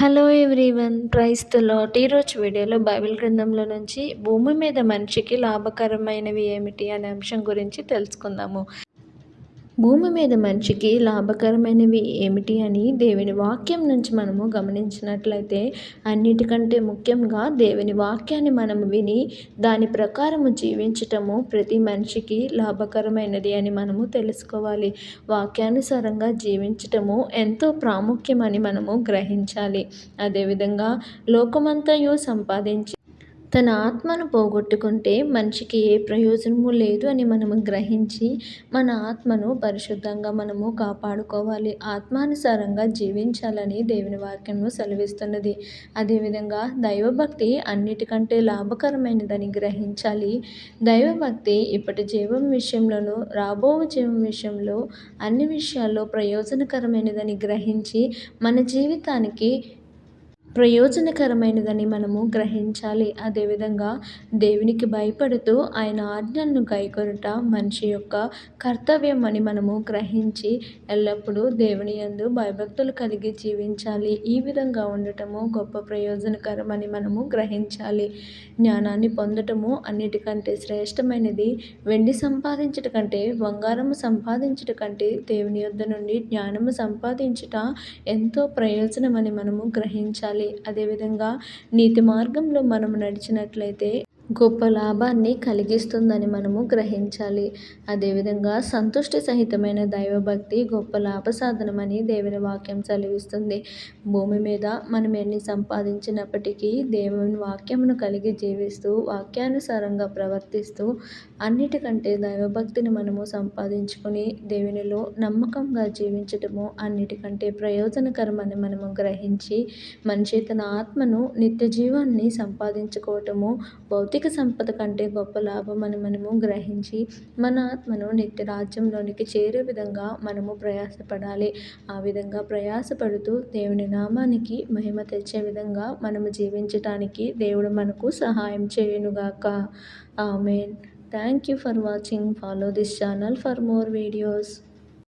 Hello everyone, praise the Lord. ఈరోజు వీడియోలో Bible గ్రంథంలో నుంచి భూమి మీద మనిషికి లాభకరమైనవి ఏమిటి అనే అంశం గురించి తెలుసుకుందాము. భూమి మీద మనిషికి లాభకరమైనవి ఏమిటి అని దేవుని వాక్యం నుంచి మనము గమనించినట్లయితే, అన్నిటికంటే ముఖ్యంగా దేవుని వాక్యాన్ని మనము విని దాని ప్రకారము జీవించటము ప్రతి మనిషికి లాభకరమైనది అని మనము తెలుసుకోవాలి. వాక్యానుసారంగా జీవించటము ఎంతో ప్రాముఖ్యమని మనము గ్రహించాలి. అదేవిధంగా లోకమంతయు సంపాదించి తన ఆత్మను పోగొట్టుకుంటే మనిషికి ఏ ప్రయోజనము లేదు అని మనము గ్రహించి మన ఆత్మను పరిశుద్ధంగా మనము కాపాడుకోవాలి. ఆత్మానుసారంగా జీవించాలని దేవుని వాక్యము సెలవిస్తున్నది. అదేవిధంగా దైవభక్తి అన్నిటికంటే లాభకరమైనదని గ్రహించాలి. దైవభక్తి ఇప్పటి జీవం విషయంలోనూ రాబో జీవం విషయంలో అన్ని విషయాల్లో ప్రయోజనకరమైనదని గ్రహించి మన జీవితానికి ప్రయోజనకరమైనదని మనము గ్రహించాలి. అదేవిధంగా దేవునికి భయపడుతూ ఆయన ఆజ్ఞలను గైకొనుట మనిషి యొక్క కర్తవ్యం అని మనము గ్రహించి ఎల్లప్పుడూ దేవుని యందు భయభక్తులు కలిగి జీవించాలి. ఈ విధంగా ఉండటము గొప్ప ప్రయోజనకరమని మనము గ్రహించాలి. జ్ఞానాన్ని పొందటము అన్నిటికంటే శ్రేష్టమైనది. వెండి సంపాదించుట కంటే, బంగారము సంపాదించుట కంటే దేవుని యొద్ద నుండి జ్ఞానము సంపాదించుట ఎంతో ప్రయోజనమని మనము గ్రహించాలి. అదేవిధంగా నీతి మార్గంలో మనము నడిచినట్లయితే గొప్ప లాభాన్ని కలిగిస్తుందని మనము గ్రహించాలి. అదేవిధంగా సంతుష్టి సహితమైన దైవభక్తి గొప్ప లాభ సాధనమని దేవుని వాక్యం సెలవిస్తుంది. భూమి మీద మనం ఎన్ని సంపాదించినప్పటికీ దేవుని వాక్యమును కలిగి జీవిస్తూ వాక్యానుసారంగా ప్రవర్తిస్తూ అన్నిటికంటే దైవభక్తిని మనము సంపాదించుకొని దేవునిలో నమ్మకంగా జీవించటము అన్నిటికంటే ప్రయోజనకరమని మనము గ్రహించి మనిషి తన ఆత్మను నిత్య జీవాన్ని సంపాదించుకోవటము భౌతిక సంపద కంటే గొప్ప లాభం అని మనము గ్రహించి మన ఆత్మను నిత్య రాజ్యంలోనికి చేరే విధంగా మనము ప్రయాసపడాలి. ఆ విధంగా ప్రయాసపడుతూ దేవుని నామానికి మహిమ తెచ్చే విధంగా మనము జీవించటానికి దేవుడు మనకు సహాయం చేయునుగాక. Amen. Thank you for watching. Follow this channel for more videos.